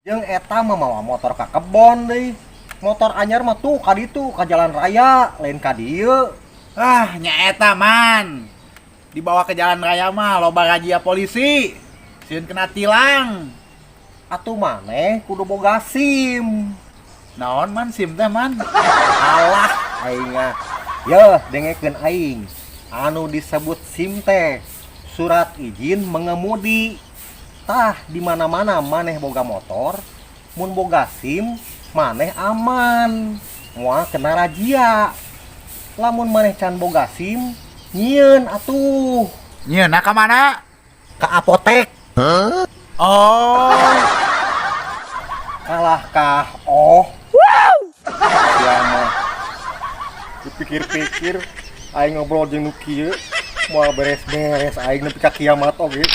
Jeung eta mah motor ka kebon deui. Motor anyar mah tuh ka ditu ka jalan raya, lain ka dieu. Ah, nyaeta man. Dibawa ke jalan raya mah loba razia polisi. Sieun kena tilang. Atuh maneh kudu boga SIM. Naon man SIM teh man? Alah aing mah. Yeuh, dengekeun aing. Anu disebut SIM teh surat izin mengemudi. Tah di mana-mana maneh boga motor, mun boga SIM maneh aman. Moal kena razia. Lamun maneh can boga SIM, nyieun atuh. Nyieun ka mana? Ka apotek. Oh, Kalah kah ya mah dipikir-pikir aing ngobrol jeung nu kieu moal beres-beres aing nepi ka kiamat oge.